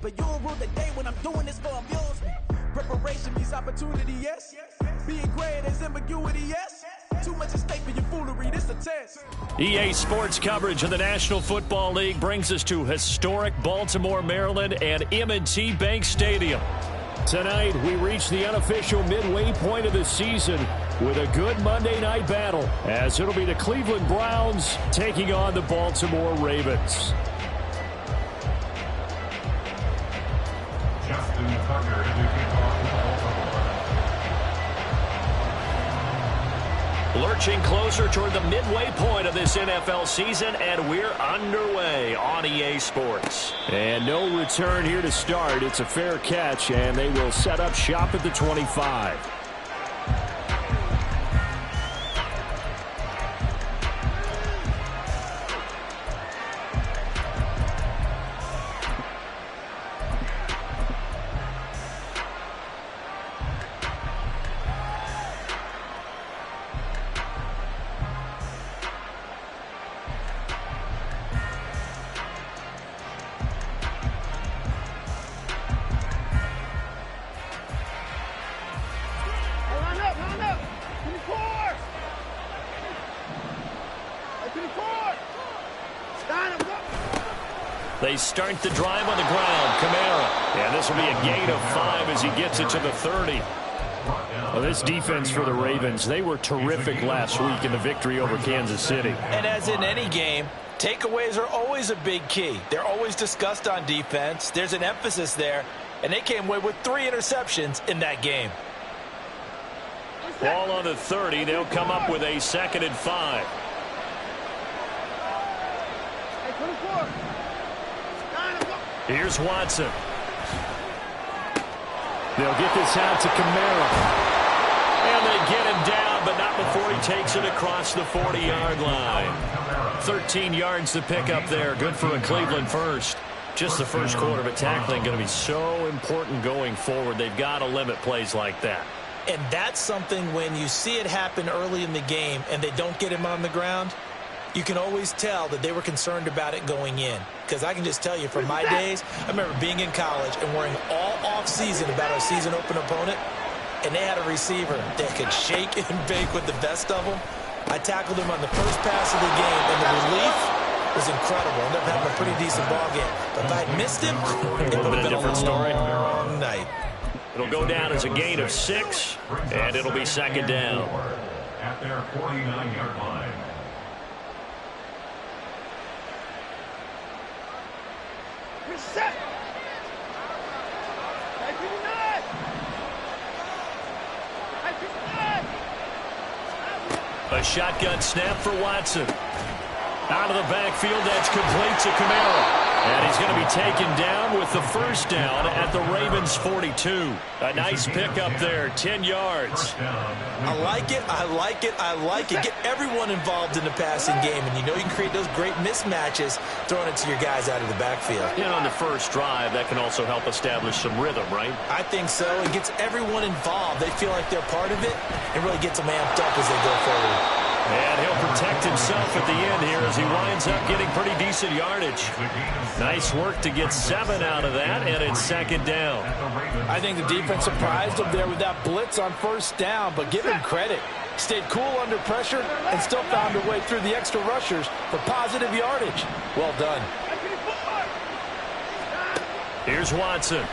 but you don't rule the day when I'm doing this for amusement. Preparation means opportunity, yes. Being great is ambiguity, yes. Too much at stake for your foolery, this a test. EA Sports coverage of the National Football League brings us to historic Baltimore, Maryland and M&T Bank Stadium. Tonight, we reach the unofficial midway point of the season with a good Monday night battle, as it'll be the Cleveland Browns taking on the Baltimore Ravens. Justin Tucker to kick off Baltimore. Lurching closer toward the midway point of this NFL season, and we're underway on EA Sports. And no return here to start. It's a fair catch, and they will set up shop at the 25. They start the drive on the ground. Kamara. And this will be a gain of 5 as he gets it to the 30. Well, this defense for the Ravens, they were terrific last week in the victory over Kansas City. And as in any game, takeaways are always a big key. They're always discussed on defense. There's an emphasis there. And they came away with 3 interceptions in that game. Ball on the 30. They'll come up with a 2nd and 5. Here's Watson. They'll get this out to Kamara. And they get him down, but not before he takes it across the 40-yard line. 13 yards to pick up there. Good for a Cleveland first. Just the first quarter, but tackling going to be so important going forward. They've got to limit plays like that. And that's something when you see it happen early in the game and they don't get him on the ground, you can always tell that they were concerned about it going in. Because I can just tell you from my days, I remember being in college and worrying all off-season about our season open opponent, and they had a receiver that could shake and bake with the best of them. I tackled him on the first pass of the game, and the relief was incredible. Ended up having a pretty decent ball game. But if I'd missed him, it would have been a story. long night. It'll go down as a gain of 6, and it'll be 2nd down. At their 49-yard line. Reset. A shotgun snap for Watson. Out of the backfield, that's complete to Kamara. And he's going to be taken down with the first down at the Ravens' 42. A nice pickup there, 10 yards. I like it, I like it, I like it. Get everyone involved in the passing game, and you know you can create those great mismatches throwing it to your guys out of the backfield. And on the first drive, that can also help establish some rhythm, right? I think so. It gets everyone involved. They feel like they're part of it, and really gets them amped up as they go forward. And he'll protect himself at the end here as he winds up getting pretty decent yardage. Nice work to get 7 out of that, and it's 2nd down. I think the defense surprised him there with that blitz on first down, but give him credit. Stayed cool under pressure and still found a way through the extra rushers for positive yardage. Well done. Here's Watson.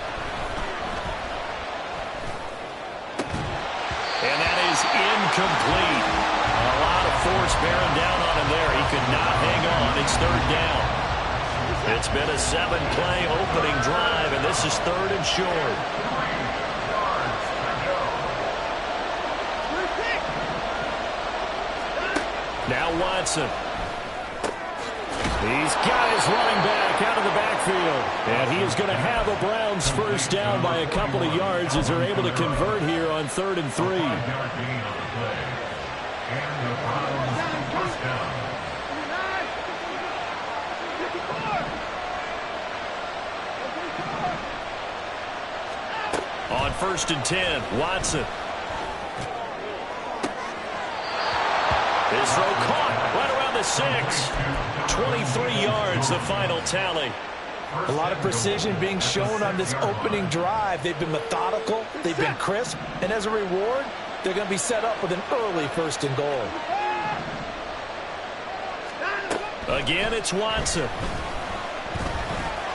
And that is incomplete. A lot of force bearing down on him there. He could not hang on. It's 3rd down. It's been a 7-play opening drive, and this is 3rd and short. Now Watson. He's got his running back out of the backfield. And he is going to have a Browns first down by a couple of yards as they're able to convert here on 3rd and 3. On 1st and 10, Watson. His throw caught right around the 6. 23 yards, the final tally. A lot of precision being shown on this opening drive. They've been methodical, they've been crisp, and as a reward, they're going to be set up with an early 1st and goal. Again, it's Watson.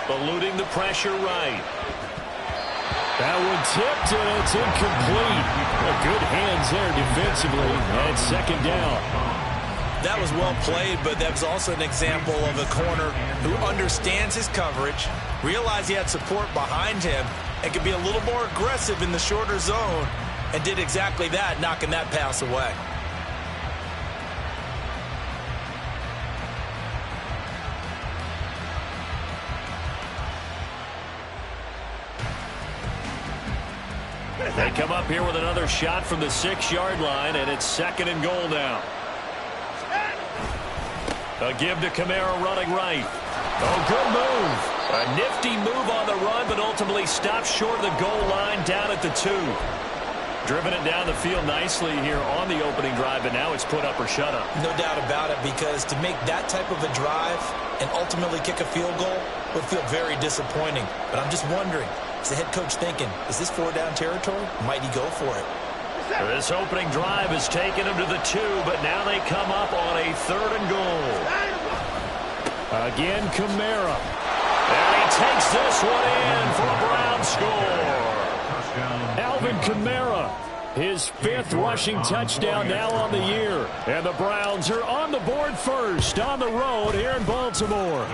Eluding the pressure right. That one tipped, and it's incomplete. Good hands there defensively, and 2nd down. That was well played, but that was also an example of a corner who understands his coverage, realized he had support behind him, and could be a little more aggressive in the shorter zone, and did exactly that, knocking that pass away. They come up here with another shot from the 6-yard line, and it's 2nd and goal now. A give to Kamara running right. Oh, good move. A nifty move on the run, but ultimately stopped short of the goal line down at the 2. Driven it down the field nicely here on the opening drive, but now it's put up or shut up. No doubt about it, because to make that type of a drive and ultimately kick a field goal would feel very disappointing. But I'm just wondering, is the head coach thinking, is this 4-down territory? Might he go for it? This opening drive has taken them to the 2, but now they come up on a 3rd and goal. Again, Kamara. And he takes this one in for a Brown score. Alvin Kamara, his 5th rushing touchdown now on the year. And the Browns are on the board first on the road here in Baltimore.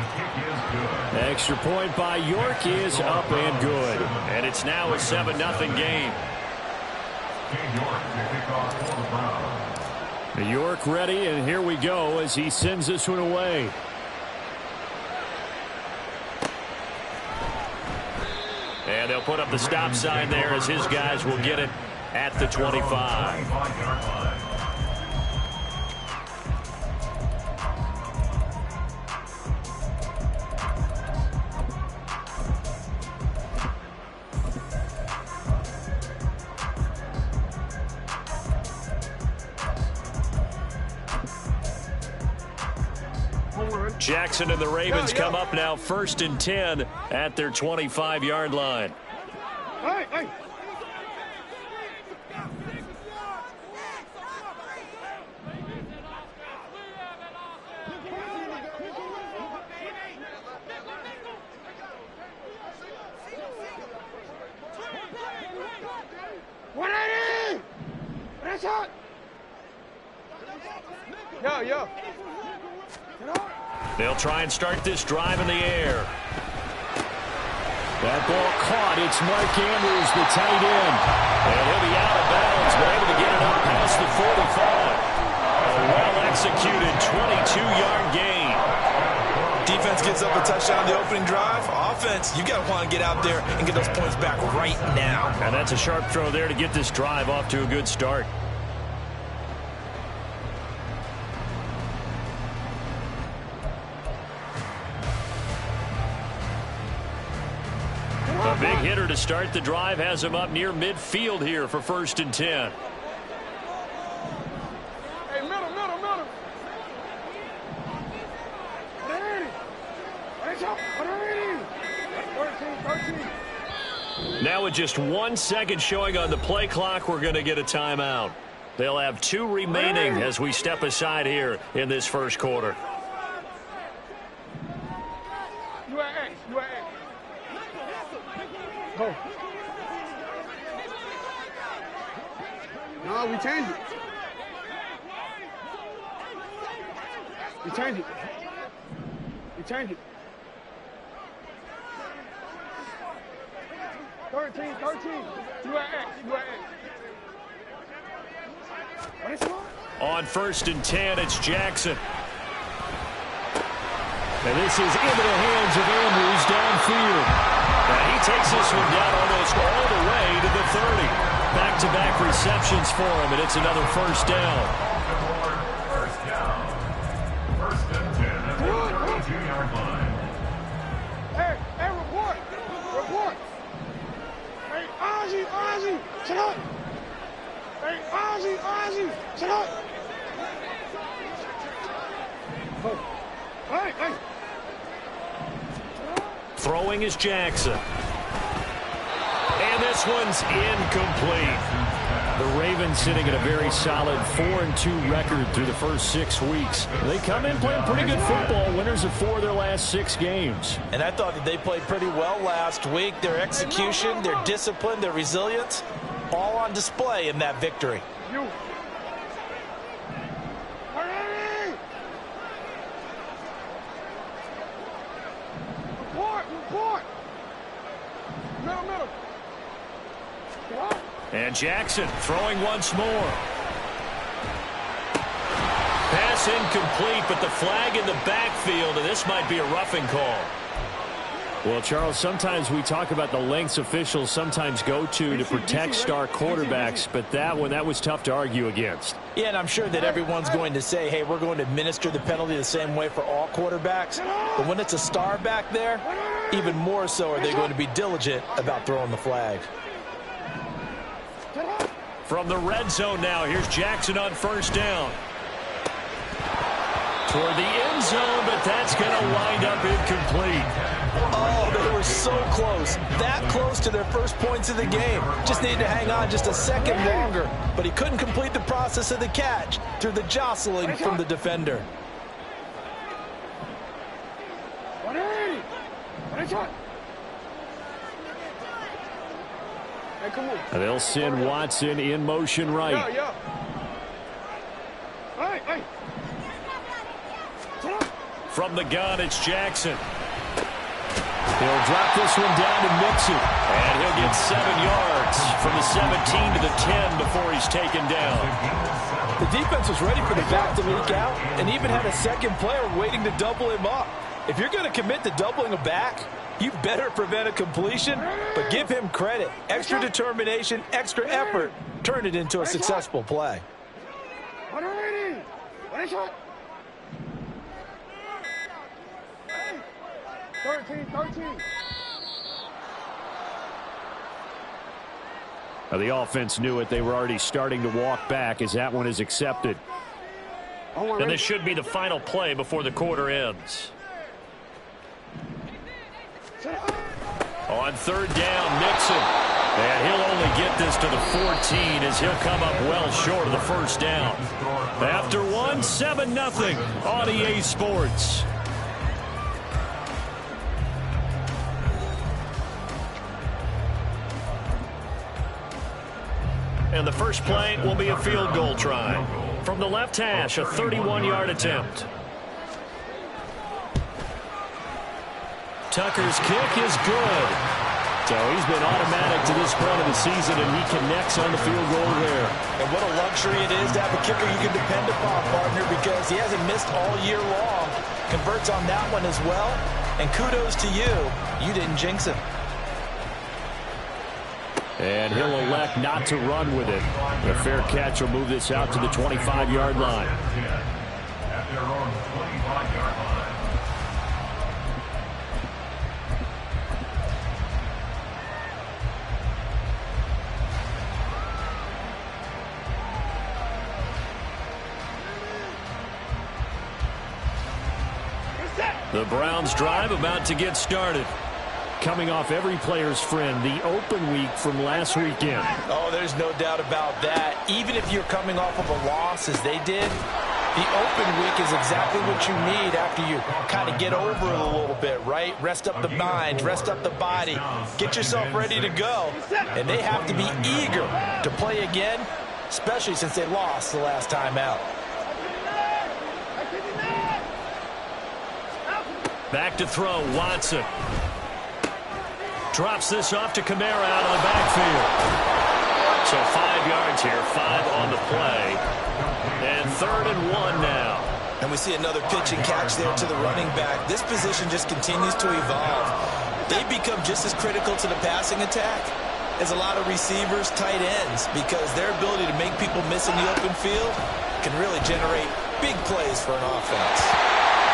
Extra point by York is up and good. And it's now a 7-0 game. York ready, and here we go as he sends this one away. And they'll put up the stop sign there as his guys will get it at the 25. Jackson and the Ravens come up now 1st and 10 at their 25-yard line. Hey. Yo. They'll try and start this drive in the air. That ball caught. It's Mark Andrews, the tight end. And he'll be out of bounds, but able to get it up past the 45. A well-executed 22-yard gain. Defense gets up a touchdown on the opening drive. Offense, you got to want to get out there and get those points back right now. And that's a sharp throw there to get this drive off to a good start. A big hitter to start the drive has him up near midfield here for 1st and 10. Hey, middle. Now with just 1 second showing on the play clock, we're going to get a timeout. They'll have 2 remaining as we step aside here in this first quarter. You at X. Go. No, we changed it. We changed it. 13. You at X. What is it? On 1st and 10, it's Jackson. And this is into the hands of Andrews downfield. And he takes this one down almost all the way to the 30. Back-to-back receptions for him, and it's another 1st down. First down. 1st and 10 at the 22-yard line. Hey, report. Hey, Ozzy, shut up. Hey, Ozzy, shut up. Hey. Throwing is Jackson. And this one's incomplete. The Ravens sitting at a very solid 4-2 record through the first 6 weeks. They come in playing pretty good football, winners of 4 of their last 6 games. And I thought that they played pretty well last week. Their execution, their discipline, their resilience, all on display in that victory. You. Report. Middle. And Jackson throwing once more. Pass incomplete, but the flag in the backfield, and this might be a roughing call. Well, Charles, sometimes we talk about the lengths officials sometimes go to protect star quarterbacks, but that was tough to argue against. Yeah, and I'm sure that everyone's going to say, hey, we're going to administer the penalty the same way for all quarterbacks. But when it's a star back there, even more so are they going to be diligent about throwing the flag. From the red zone now, here's Jackson on first down. Toward the end zone, but that's going to wind up incomplete. Oh, they were so close. That close to their first points of the game. Just needed to hang on just a second longer. But he couldn't complete the process of the catch through the jostling from the defender. Hey, come on. They'll send Watson in motion right. Yeah. Hey. From the gun, it's Jackson. He'll drop this one down to Mixon. And he'll get 7 yards from the 17 to the 10 before he's taken down. The defense was ready for the back to leak out and even had a second player waiting to double him up. If you're going to commit to doubling a back, you better prevent a completion, but give him credit. Extra determination, extra effort, turn it into a successful play. 13. The offense knew it. They were already starting to walk back as that one is accepted. And this should be the final play before the quarter ends. On third down, Mixon. And he'll only get this to the 14 as he'll come up well short of the first down. After 7-0 on EA Sports. And the first play will be a field goal try. From the left hash, a 31-yard attempt. Tucker's kick is good. So he's been automatic to this point of the season, and he connects on the field goal there. And what a luxury it is to have a kicker you can depend upon, partner, because he hasn't missed all year long. Converts on that one as well. And kudos to you. You didn't jinx him. And he'll elect not to run with it. A fair catch will move this out to the 25-yard line. At their own 25-yard line. The Browns drive about to get started. Coming off every player's friend, the open week from last weekend. Oh, there's no doubt about that. Even if you're coming off of a loss as they did, the open week is exactly what you need after you kind of get over it a little bit, right? Rest up the mind, rest up the body, get yourself ready to go. And they have to be eager to play again, especially since they lost the last time out. Back to throw, Watson. Drops this off to Kamara out of the backfield. So 5 yards here, 5 on the play. And 3rd and 1 now. And we see another pitch and catch there to the running back. This position just continues to evolve. They become just as critical to the passing attack as a lot of receivers, tight ends, because their ability to make people miss in the open field can really generate big plays for an offense.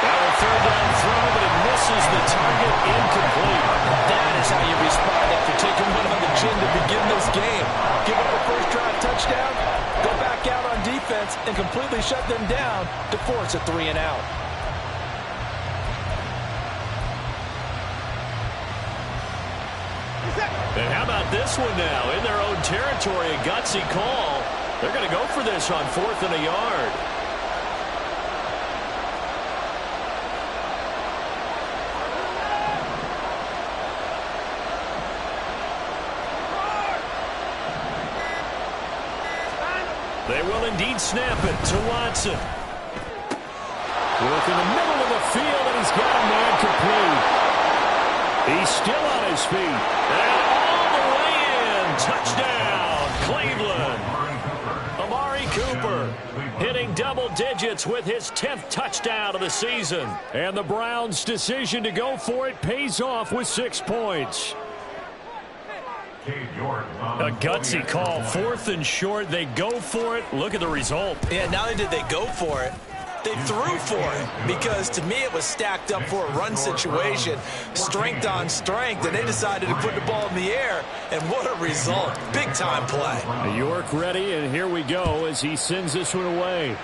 Now a 3rd down throw, but it misses the target, incomplete. That is how you respond after taking one on the chin to begin this game. Give up a first drive touchdown, go back out on defense, and completely shut them down to force a 3-and-out. And how about this one now? In their own territory, a gutsy call. They're going to go for this on 4th and a yard. They will indeed snap it to Watson. Work in the middle of the field, and he's got a man complete. He's still on his feet. And all the way in. Touchdown, Cleveland. Amari Cooper hitting double digits with his 10th touchdown of the season. And the Browns' decision to go for it pays off with 6 points. A gutsy call. 4th and short. They go for it. Look at the result. Yeah, not only did they go for it, they threw for it, because to me it was stacked up for a run situation, strength on strength, and they decided to put the ball in the air, and what a result. Big-time play. York ready, and here we go as he sends this one away.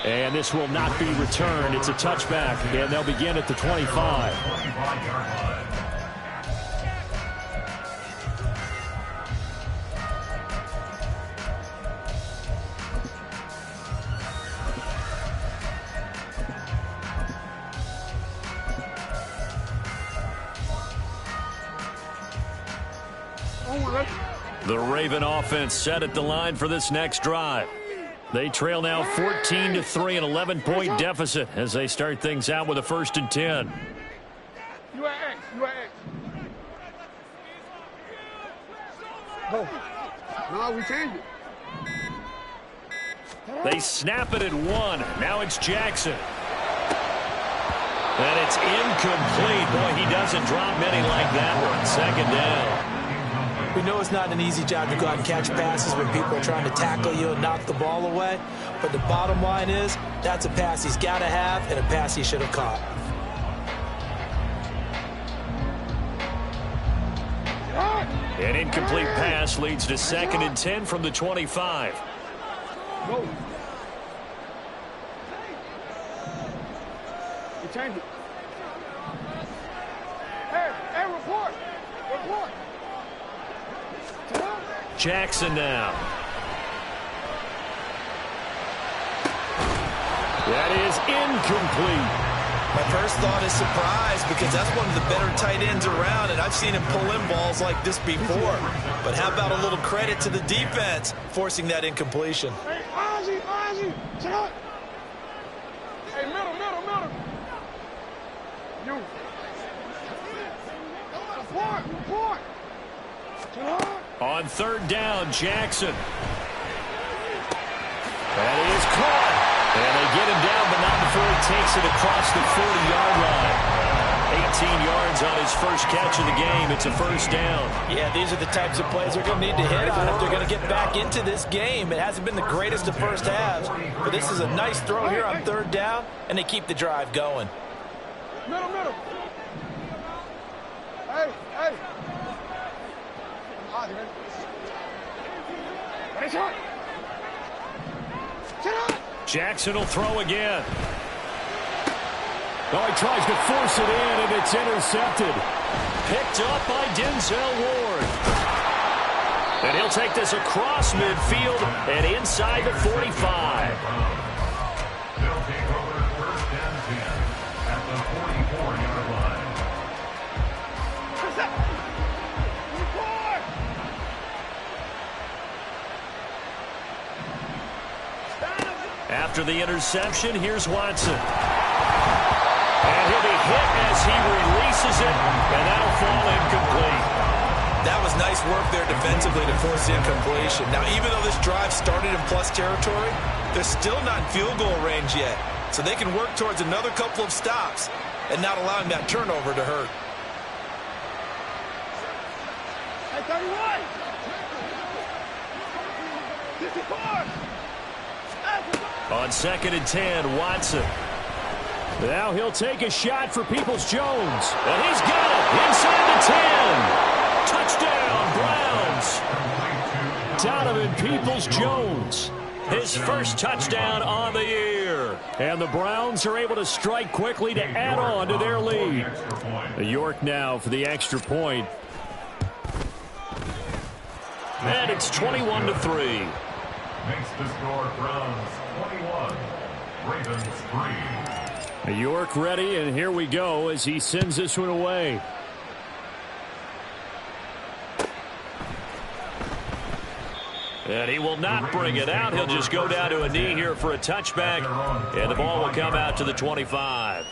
And this will not be returned. It's a touchback, and they'll begin at the 25. The Raven offense set at the line for this next drive. They trail now 14-3, an 11-point deficit as they start things out with a 1st and 10. You at X. You at X. Go. No, we changed it. They snap it at 1. Now it's Jackson. And it's incomplete. Boy, he doesn't drop many like that one. 2nd down. We know it's not an easy job to go out and catch passes when people are trying to tackle you and knock the ball away. But the bottom line is, that's a pass he's got to have and a pass he should have caught. An incomplete pass leads to 2nd and 10 from the 25. Go. We changed it. Hey, report. Report. Jackson now. That is incomplete. My first thought is surprise, because that's one of the better tight ends around, and I've seen him pull in balls like this before. But how about a little credit to the defense forcing that incompletion? Hey, Ozzie, check out. Hey, middle. You. Report. Check out. On 3rd down, Jackson. That is caught. And they get him down, but not before he takes it across the 40-yard line. 18 yards on his first catch of the game. It's a 1st down. Yeah, these are the types of plays they're going to need to hit on if they're going to get back into this game. It hasn't been the greatest of first halves, but this is a nice throw here on 3rd down, and they keep the drive going. Middle. Hey. Jackson will throw again. Oh, he tries to force it in, and it's intercepted. Picked up by Denzel Ward. And he'll take this across midfield and inside the 45. They'll take over 1st and 10 at the 44-yard line. After the interception, here's Watson. And he'll be hit as he releases it, and that'll fall incomplete. That was nice work there defensively to force the incompletion. Now, even though this drive started in plus territory, they're still not in field goal range yet. So they can work towards another couple of stops and not allowing that turnover to hurt. Hey, 31. 54. On 2nd and 10, Watson. Now he'll take a shot for Peoples-Jones. And he's got it inside the 10. Touchdown, Browns. Donovan Peoples-Jones. His first touchdown on the year. And the Browns are able to strike quickly to add on to their lead. York now for the extra point. And it's 21-3. Makes the score Browns 21, Ravens 3. York ready, and here we go as he sends this one away. And he will not bring it out. He'll just go down to a knee here for a touchback. And the ball will come out to the 25.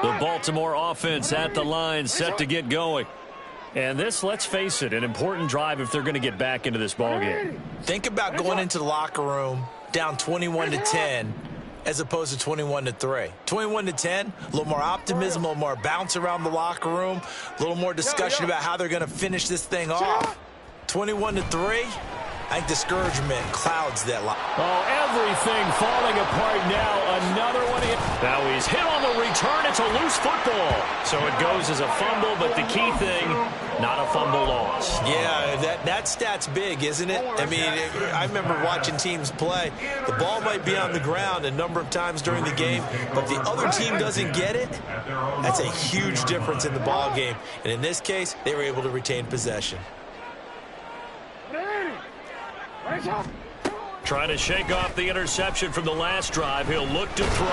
The Baltimore offense at the line, set to get going. And this, let's face it, an important drive if they're going to get back into this ballgame. Think about going into the locker room down 21-10 as opposed to 21-3. 21-10, a little more optimism, a little more bounce around the locker room, a little more discussion about how they're going to finish this thing off. 21-3, I think discouragement clouds that line. Oh, everything falling apart now. Another one. Now he's hit on the return. It's a loose football. So it goes as a fumble, but the key thing, not a fumble loss. Yeah, that stat's big, isn't it? I mean, I remember watching teams play. The ball might be on the ground a number of times during the game, but the other team doesn't get it. That's a huge difference in the ball game. And in this case, they were able to retain possession. Trying to shake off the interception from the last drive. He'll look to throw.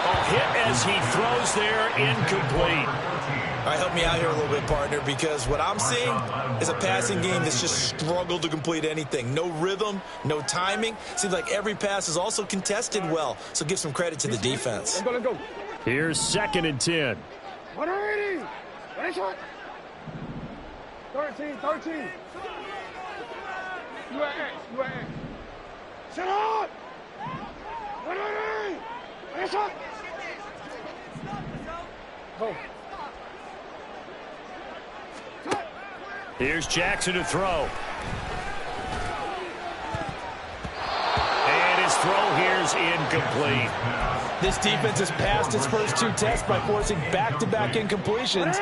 Oh, hit as he throws there, incomplete. All right, help me out here a little bit, partner, because what I'm seeing is a passing game that's just struggled to complete anything. No rhythm, no timing. Seems like every pass is also contested well, so give some credit to the defense. Let's go. Here's 2nd and 10. 13. You at X. Shut up! Go. Here's Jackson to throw. And his throw here's incomplete. This defense has passed its first 2 tests by forcing back-to-back incompletions.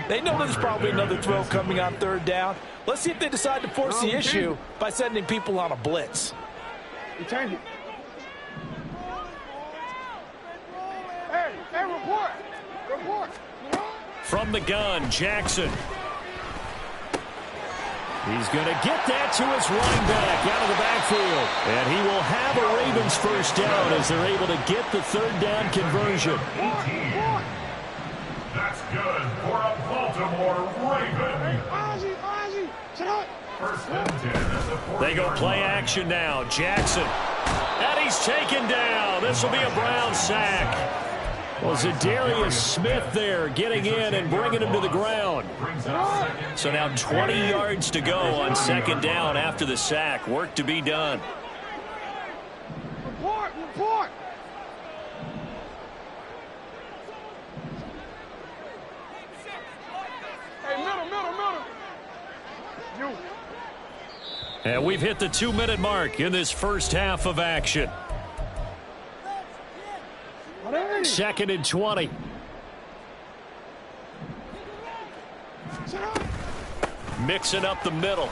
They know there's probably another throw coming on 3rd down. Let's see if they decide to force the issue by sending people on a blitz. You change it. Hey, report. From the gun, Jackson. He's going to get that to his running back out of the backfield. And he will have a Ravens first down as they're able to get the 3rd down conversion. That's good for a Baltimore Raven. First and 10 at the 40. They go play action now. Jackson. And he's taken down. This will be a Brown sack. Well, Zadarius Smith there getting in and bringing him to the ground. So now 20 yards to go on 2nd down after the sack. Work to be done. Report. Hey, middle. You. And we've hit the 2-minute mark in this first half of action. 2nd and 20. Mixing up the middle.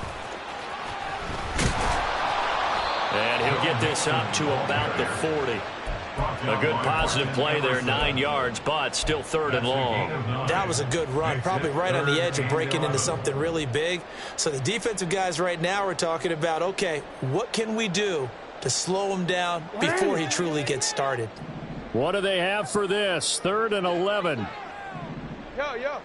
And he'll get this up to about the 40. A good positive play there, 9 yards, but still 3rd and long. That was a good run, probably right on the edge of breaking into something really big. So the defensive guys right now are talking about, okay, what can we do to slow him down before he truly gets started? What do they have for this? 3rd and 11. Yo.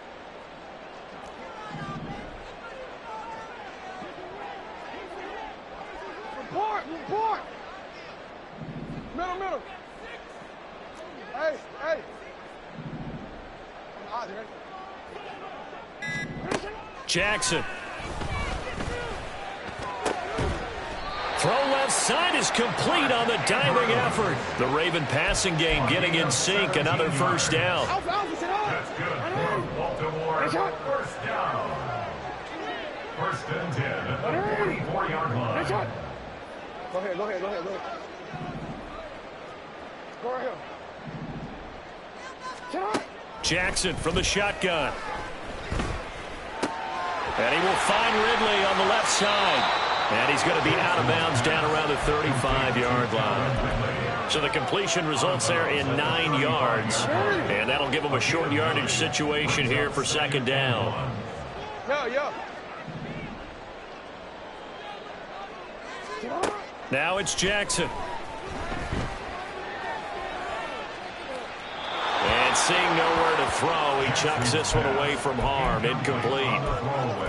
Report. Middle. Hey. Jackson. Throw left side is complete on the diving effort. The Raven passing game getting in sync. Another first down. That's good for Baltimore. First down. First and 10 at the 44-yard line. Go ahead. Go right here. Shut up. Jackson from the shotgun. And he will find Ridley on the left side. And he's going to be out of bounds down around the 35-yard line. So the completion results there in 9 yards. And that'll give him a short yardage situation here for second down. Now it's Jackson. And seeing nowhere to throw, he chucks this one away from harm. Incomplete.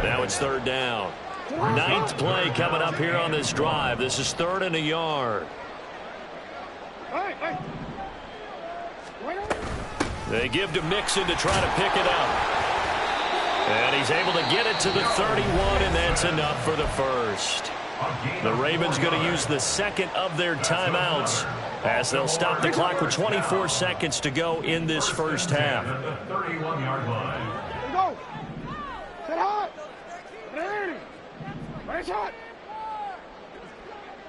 Now it's third down. 9th play coming up here on this drive. This is 3rd and a yard. They give to Mixon to try to pick it up. And he's able to get it to the 31, and that's enough for the first. The Ravens going to use the second of their timeouts as they'll stop the clock with 24 seconds to go in this first half. Go. Set hot. Ready. Ready shot.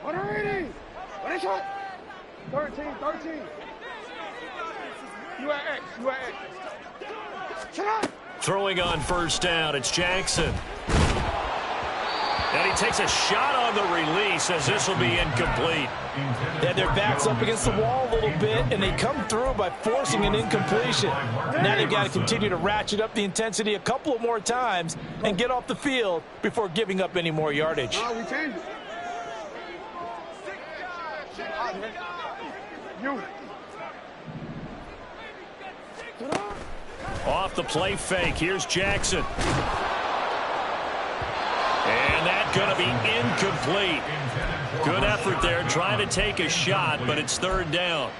Ready. Ready shot. 13. You at X. Set hot. Throwing on first down, it's Jackson. And he takes a shot on the release as this will be incomplete. Yeah, their back's up against the wall a little bit, and they come through by forcing an incompletion. Now they've got to continue to ratchet up the intensity a couple of more times and get off the field before giving up any more yardage. No, we changed it. You. Off the play fake, here's Jackson. And that's going to be incomplete. Good effort there, trying to take a shot, but it's third down.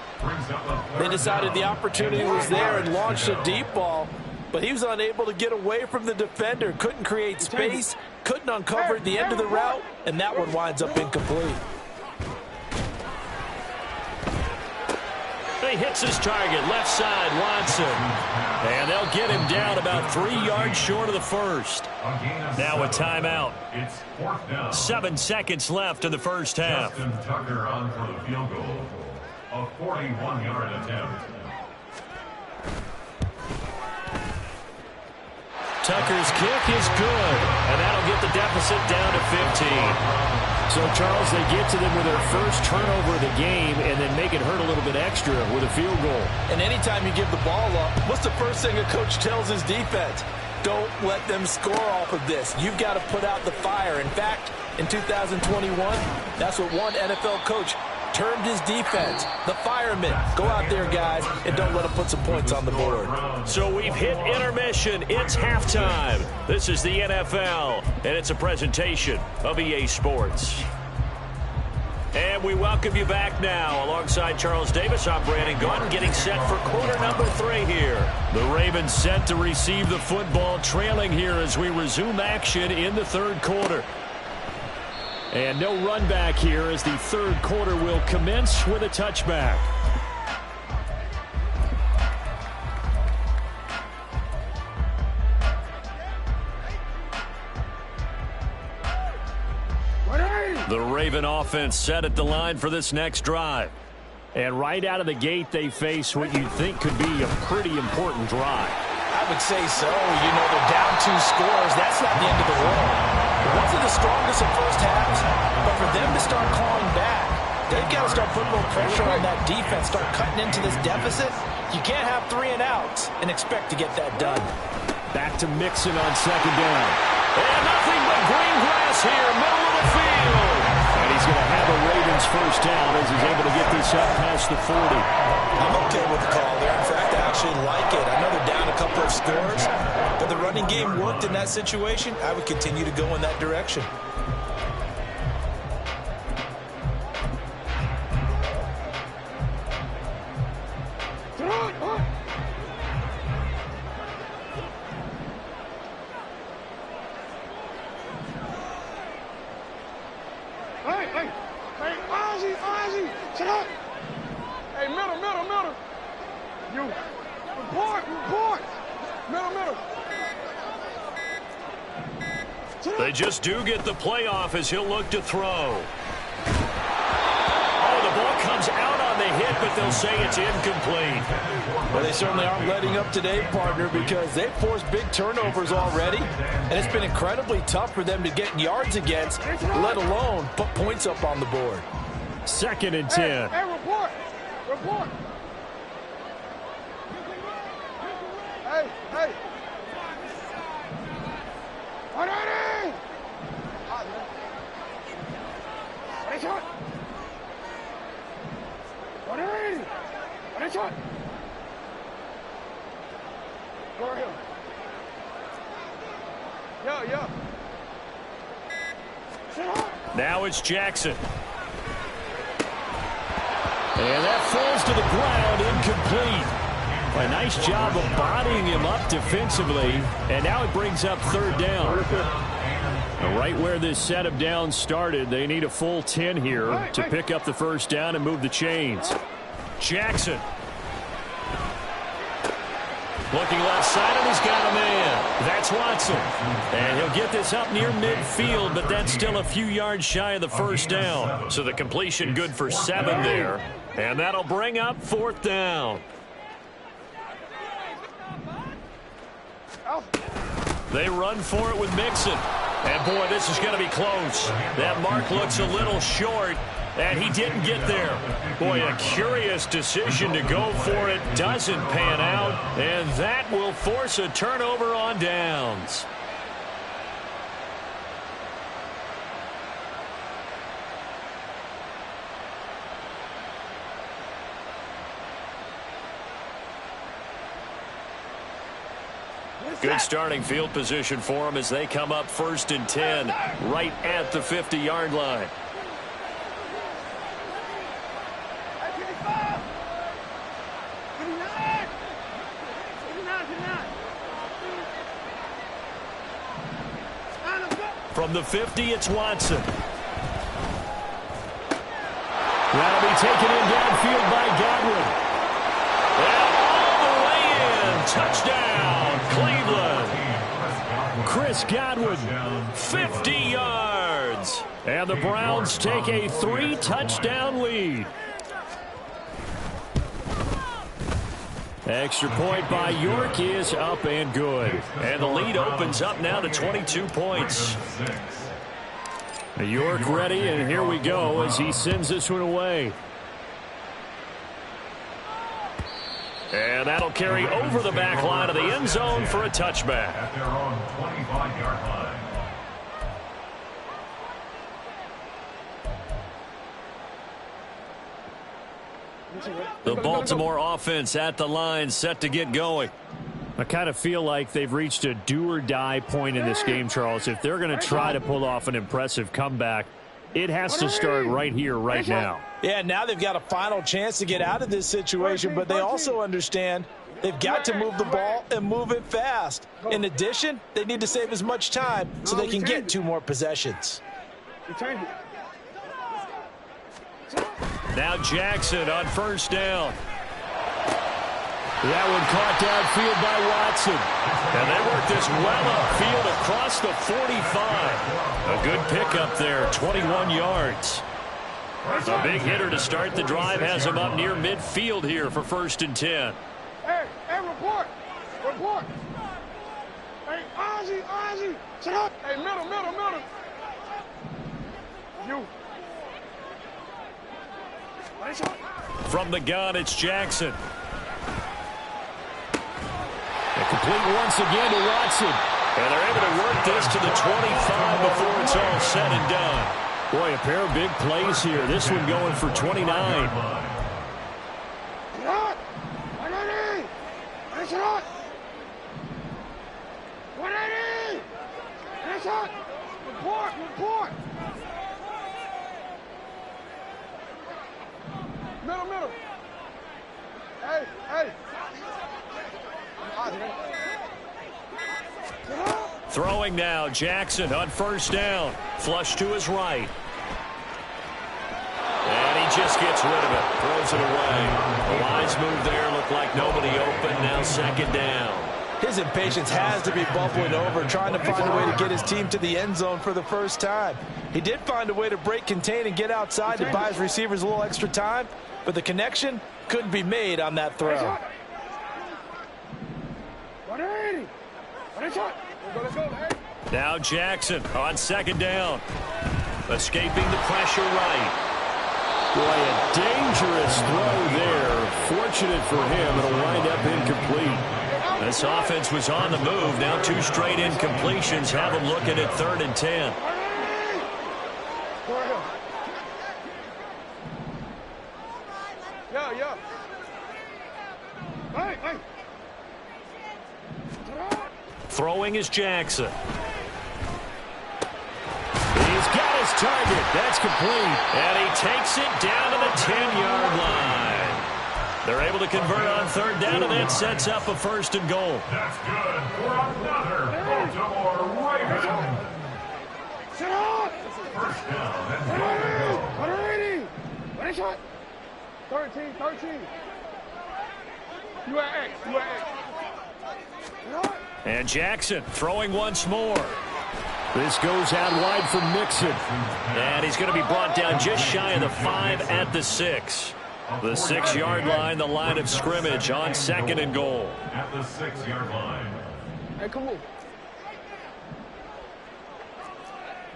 They decided the opportunity was there and launched a deep ball, but he was unable to get away from the defender, couldn't create space, couldn't uncover the end of the route, and that one winds up incomplete. He hits his target, left side, Watson. And they'll get him down about 3 yards short of the first. Now a timeout. 7 seconds left in the first half. Justin Tucker on for the field goal. A 41-yard attempt. Tucker's kick is good, and that'll get the deficit down to 15. So, Charles, they get to them with their first turnover of the game and then make it hurt a little bit extra with a field goal. And anytime you give the ball up, what's the first thing a coach tells his defense? Don't let them score off of this. You've got to put out the fire. In fact, in 2021, that's what one NFL coach termed his defense, the firemen. Go out there, guys, and don't let them put some points on the board. So we've hit intermission. It's halftime. This is the NFL, and it's a presentation of EA Sports. And we welcome you back now. Alongside Charles Davis, I'm Brandon Gaudin, getting set for quarter number 3 here. The Ravens set to receive the football, trailing here as we resume action in the third quarter. And no run back here as the third quarter will commence with a touchback. The Raven offense set at the line for this next drive. And right out of the gate, they face what you think could be a pretty important drive. I would say so. You know, they're down 2 scores. That's not the end of the world. It wasn't the strongest of first halves, but for them to start clawing back, they've got to start putting more pressure on that defense, start cutting into this deficit. You can't have 3 and outs and expect to get that done. Back to Mixon on second down. And nothing but green grass here, middle of the field. And he's going to have a Ravens first down as he's able to get this up past the 40. I'm okay with the call there. In fact, I actually like it. I know they're down a couple of scores, but the running game worked in that situation. I would continue to go in that direction. Hey, Ozzy, shut up. Hey, middle. You, report. Middle. They just do get the playoff as he'll look to throw. Oh, the ball comes out on the hit but they'll say it's incomplete. Well, they certainly aren't letting up today, partner, because they've forced big turnovers already, and it's been incredibly tough for them to get yards against, let alone put points up on the board. 2nd and 10. Hey, report. Report. Hey, hey. What are they? What is it? What are they? What is it? Go ahead. Yeah. Now it's Jackson. And that falls to the ground, incomplete. A nice job of bodying him up defensively, and now it brings up 3rd down. Right where this set of downs started, they need a full 10 here to pick up the 1st down and move the chains. Jackson. Looking left side, and he's got a man. That's Watson. And he'll get this up near midfield, but that's still a few yards shy of the 1st down. So the completion good for 7 there. And that'll bring up 4th down. They run for it with Mixon. And, boy, this is going to be close. That mark looks a little short, and he didn't get there. Boy, a curious decision to go for it. Doesn't pan out, and that will force a turnover on downs. Good starting field position for them as they come up 1st and 10 right at the 50-yard line. From the 50, it's Watson. That'll be taken in downfield by Godwin. And all the way in. Touchdown, Cleveland. Chris Godwin, 50 yards. And the Browns take a 3-touchdown lead. Extra point by York is up and good. And the lead opens up now to 22 points. York ready, and here we go as he sends this one away. And that'll carry over the back line of the end zone for a touchback. At their own 25-yard line. The Baltimore offense at the line, set to get going. I kind of feel like they've reached a do-or-die point in this game, Charles. If they're going to try to pull off an impressive comeback, it has to start right here, right now. Yeah, now they've got a final chance to get out of this situation, but they also understand they've got to move the ball and move it fast. In addition, they need to save as much time so they can get 2 more possessions. Now Jackson on 1st down. That one caught downfield by Watson. And they work this well upfield across the 45. A good pickup there, 21 yards. A big hitter to start the drive has him up near midfield here for 1st and 10. Hey, report. Report. Hey, Ozzie. Sit up. Hey, middle. You. From the gun, it's Jackson. And complete once again to Watson. And they're able to work this to the 25 before it's all said and done. Boy, a pair of big plays here. This one going for 29. Report. Middle. Hey. Throwing now, Jackson on 1st down. Flush to his right. And he just gets rid of it. Throws it away. A wise move there. Looked like nobody open. Now 2nd down. His impatience has to be bubbling over, trying to find a way to get his team to the end zone for the first time. He did find a way to break contain and get outside to buy his receivers a little extra time, but the connection couldn't be made on that throw. Now Jackson on second down. Escaping the pressure right. Boy, a dangerous throw there. Fortunate for him, it'll wind up incomplete. This offense was on the move. Now 2 straight incompletions have them looking at 3rd and 10. Yeah. Hey. Throwing is Jackson. He's got his target. That's complete. And he takes it down to the 10-yard line. They're able to convert on 3rd down, and that sets up a 1st and goal. That's good for another Baltimore Raven. Sit up. 1st down and goal to go. What is shot? 13. You at X. And Jackson throwing once more. This goes out wide for Mixon. And he's going to be brought down just shy of the 5 at the 6. The 6-yard line, the line of scrimmage on 2nd and goal. At the 6-yard line. Hey, come on.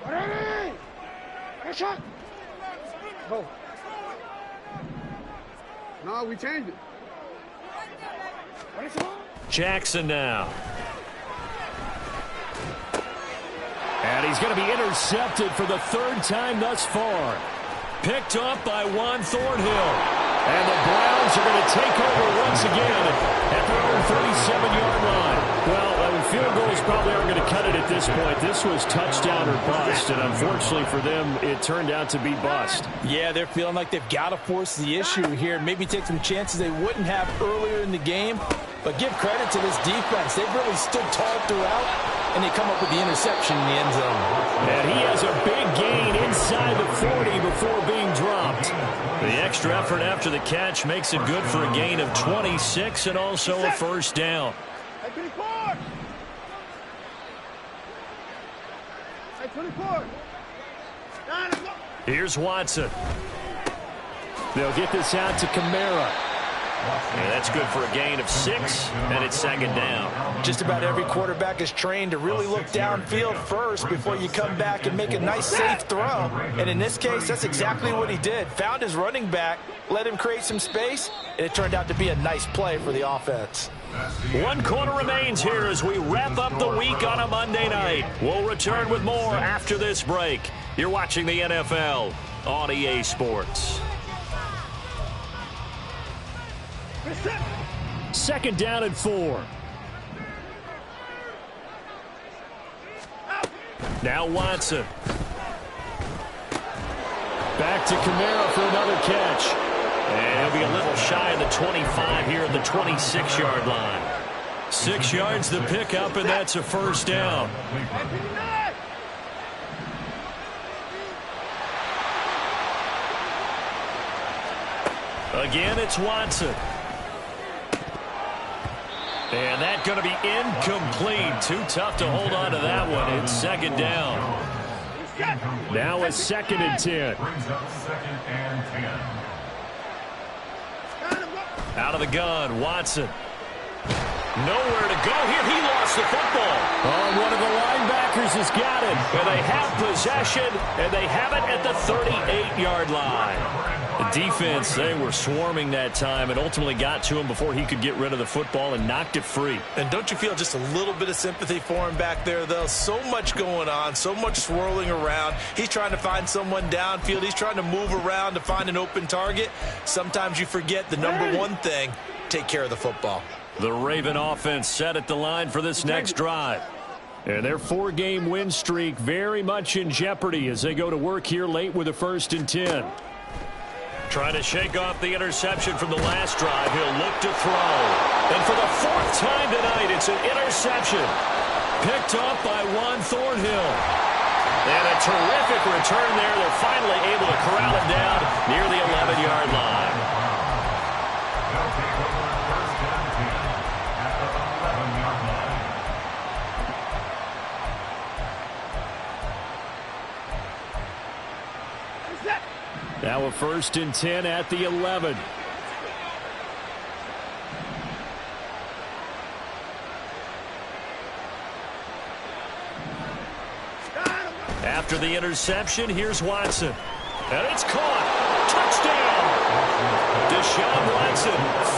Ready? Hey, shot. Go. No, we changed it. Jackson now. And he's going to be intercepted for the 3rd time thus far. Picked up by Juan Thornhill. And the Browns are going to take over once again at their own 37-yard line. Well, field goals probably aren't going to cut it at this point. This was touchdown or bust, and unfortunately for them, it turned out to be bust. Yeah, they're feeling like they've got to force the issue here. Maybe take some chances they wouldn't have earlier in the game. But give credit to this defense. They've really stood tall throughout, and they come up with the interception in the end zone. And he has a big gain inside the 40 before being dropped. The extra effort after the catch makes it good for a gain of 26 and also a 1st down. Hey, 24. Hey, 24. Here's Watson. They'll get this out to Kamara. Yeah, that's good for a gain of 6, and it's 2nd down. Just about every quarterback is trained to really look downfield first before you come back and make a nice, safe throw. And in this case, that's exactly what he did. Found his running back, let him create some space, and it turned out to be a nice play for the offense. 1 quarter remains here as we wrap up the week on a Monday night. We'll return with more after this break. You're watching the NFL on EA Sports. 2nd down and 4. Now Watson. Back to Kamara for another catch. And he'll be a little shy of the 25 here at the 26-yard line. 6 yards the pickup, and that's a 1st down. Again, it's Watson. And that's going to be incomplete. Too tough to hold on to that one. It's 2nd down. Now a 2nd and 10. Brings up 2nd and 10. Out of the gun, Watson. Nowhere to go here. He lost the football. Oh, one of the linebackers has got it. And they have possession, and they have it at the 38-yard line. The defense, they were swarming that time and ultimately got to him before he could get rid of the football and knocked it free. And don't you feel just a little bit of sympathy for him back there, though? So much going on, so much swirling around. He's trying to find someone downfield. He's trying to move around to find an open target. Sometimes you forget the number one thing, take care of the football. The Raven offense set at the line for this next drive. And their 4-game win streak very much in jeopardy as they go to work here late with a 1st and 10. Trying to shake off the interception from the last drive. He'll look to throw. And for the 4th time tonight, it's an interception. Picked up by Juan Thornhill. And a terrific return there. They're finally able to corral him down near the 11-yard line. They'll take over 1st and 10 at the 11-yard line. Now a 1st and 10 at the 11. After the interception, here's Watson. And it's caught. Touchdown! Deshaun Watson,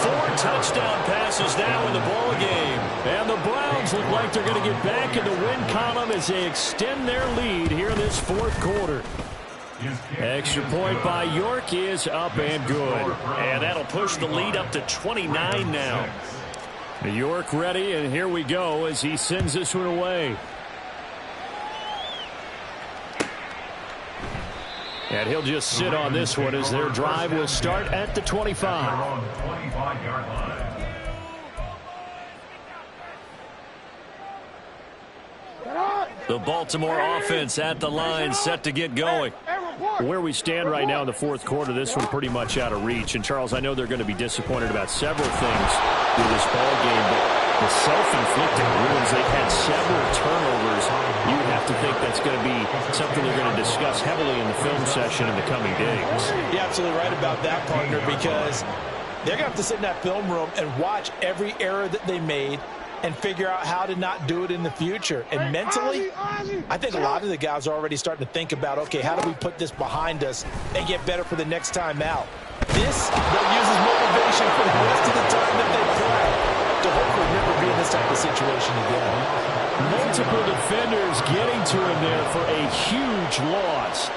4 touchdown passes now in the ball game. And the Browns look like they're going to get back in the win column as they extend their lead here in this 4th quarter. Extra point by York is up and good. And that'll push the lead up to 29 now. York ready, and here we go as he sends this one away. And he'll just sit on this one as their drive will start at the 25. The Baltimore offense at the line, set to get going. Where we stand right now in the 4th quarter, this one pretty much out of reach. And, Charles, I know they're going to be disappointed about several things with this ball game, but the self-inflicted wounds, they've had several turnovers. You would have to think that's going to be something they're going to discuss heavily in the film session in the coming days. You're absolutely right about that, partner, because they're going to have to sit in that film room and watch every error that they made and figure out how to not do it in the future. And mentally, I think a lot of the guys are already starting to think about, okay, how do we put this behind us and get better for the next time out? This, they'll use as motivation for the rest of the time that they play to hopefully never be in this type of situation again. Multiple defenders getting to him there for a huge loss.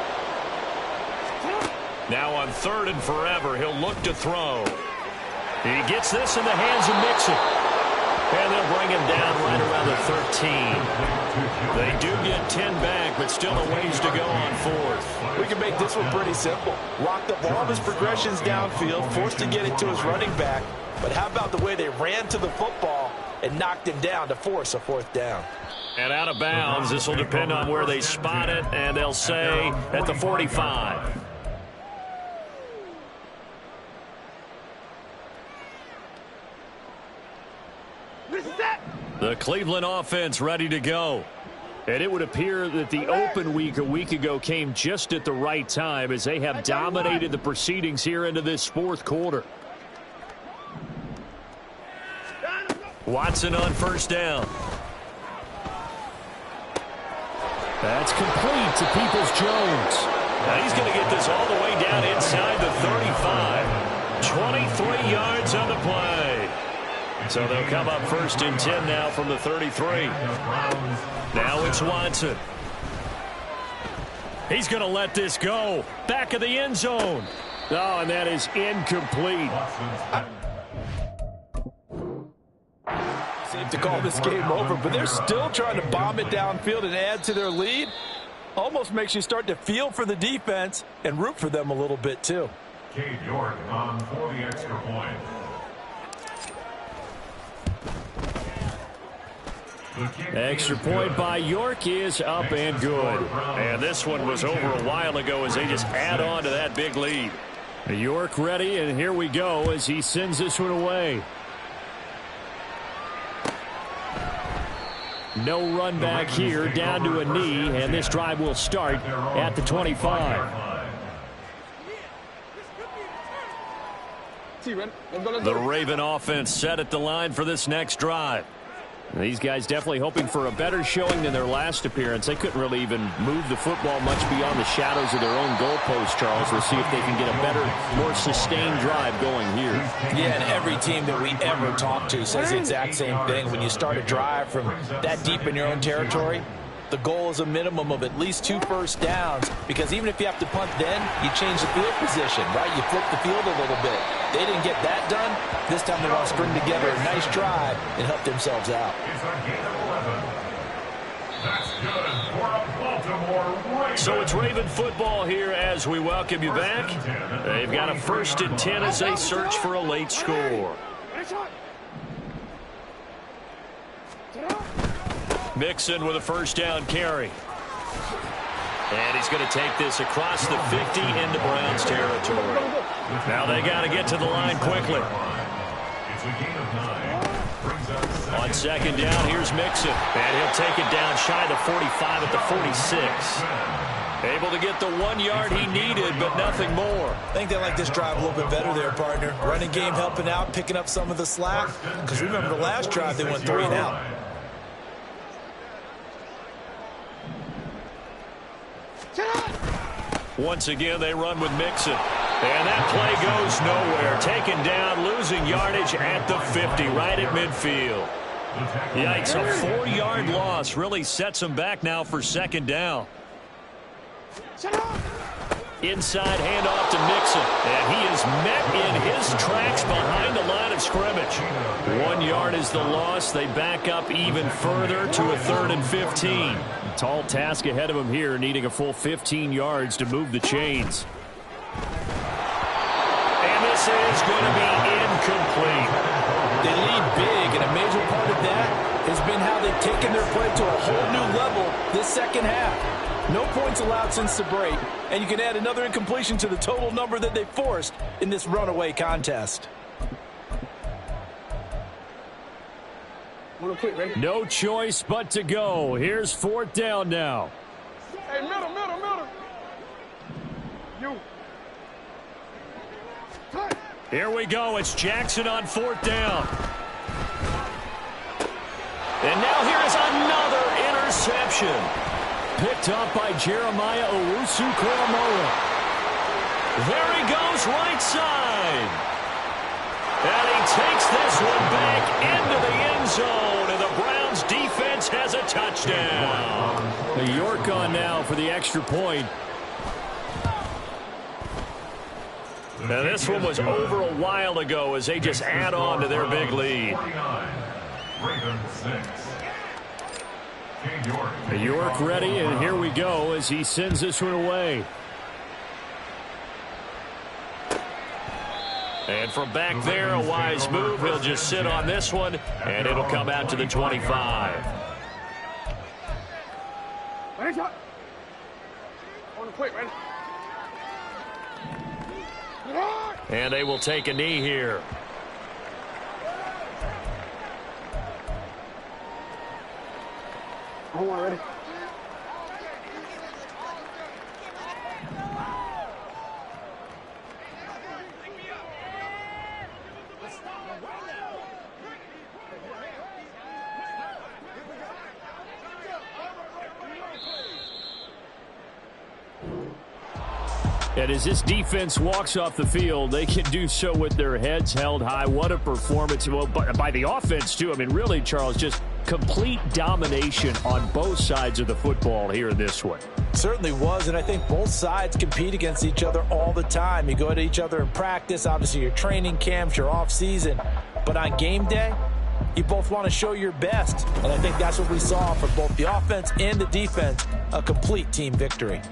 Now on 3rd and forever, he'll look to throw. He gets this in the hands of Mixon. And they'll bring him down right around the 13. They do get 10 back, but still a ways to go on 4th. We can make this one pretty simple. Locked up all of his progressions downfield, forced to get it to his running back. But how about the way they ran to the football and knocked him down to force a 4th down? And out of bounds, this will depend on where they spot it, and they'll say at the 45. The Cleveland offense ready to go. And it would appear that the open week a week ago came just at the right time as they have dominated the proceedings here into this 4th quarter. Watson on 1st down. That's complete to Peoples-Jones. Now he's going to get this all the way down inside the 35. 23 yards on the play. So they'll come up 1st and 10 now from the 33. Now it's Watson. He's going to let this go. Back of the end zone. Oh, and that is incomplete. Seem to call this game over, but they're still trying to bomb it downfield and add to their lead. Almost makes you start to feel for the defense and root for them a little bit, too. Cade York on for the extra point. Extra point by York is up and good. And this one was over a while ago as they just add on to that big lead. York ready, and here we go as he sends this one away. No run back here, down to a knee, and this drive will start at the 25. The Raven offense set at the line for this next drive. These guys definitely hoping for a better showing than their last appearance. They couldn't really even move the football much beyond the shadows of their own goalpost, Charles. We'll see if they can get a better, more sustained drive going here. Yeah, and every team that we ever talk to says the exact same thing. When you start a drive from that deep in your own territory, the goal is a minimum of at least 2 first downs, because even if you have to punt then, you change the field position, right? You flip the field a little bit. They didn't get that done. This time they want to string together a nice drive and help themselves out. It's a gain of 11. That's good for a Baltimore Ravens. So it's Raven football here as we welcome you back. They've got a 1st and 10 as they search for a late score. Mixon with a 1st down carry. And he's going to take this across the 50 into Browns territory. Now they got to get to the line quickly. It's a gain of 9. On 2nd down, here's Mixon. And he'll take it down shy of the 45 at the 46. Able to get the 1 yard he needed, but nothing more. I think they like this drive a little bit better there, partner. Running game helping out, picking up some of the slack. Because remember the last drive, they went 3 and out. Once again, they run with Mixon. And that play goes nowhere. Taken down, losing yardage at the 50, right at midfield. Yikes, a 4-yard loss really sets them back now for second down. Inside handoff to Mixon, and he is met in his tracks behind the line of scrimmage. 1 yard is the loss. They back up even further to a 3rd and 15. Tall task ahead of him here, needing a full 15 yards to move the chains. And this is going to be incomplete. They lead big, and a major part of that has been how they've taken their play to a whole new level this second half. No points allowed since the break, and you can add another incompletion to the total number that they forced in this runaway contest. No choice but to go. Here's 4th down now. Hey, middle. You. Here we go. It's Jackson on 4th down. And now here is another interception. Picked up by Jeremiah Owusu-Koramoah. There he goes, right side. And he takes this one back into the end zone, and the Browns defense has a touchdown. The York on now for the extra point. Now this one was over a while ago as they just add on to their big lead. York ready, and here we go as he sends this one away. And from back there, a wise move. He'll just sit on this one, and it'll come out to the 25. On the quick, ready? And they will take a knee here. Hold on, ready? And as this defense walks off the field, they can do so with their heads held high. What a performance. Well, by the offense, too. I mean, really, Charles, just complete domination on both sides of the football here in this one. Certainly was, and I think both sides compete against each other all the time. You go at each other in practice, obviously your training camps, your off-season. But on game day, you both want to show your best. And I think that's what we saw for both the offense and the defense, a complete team victory.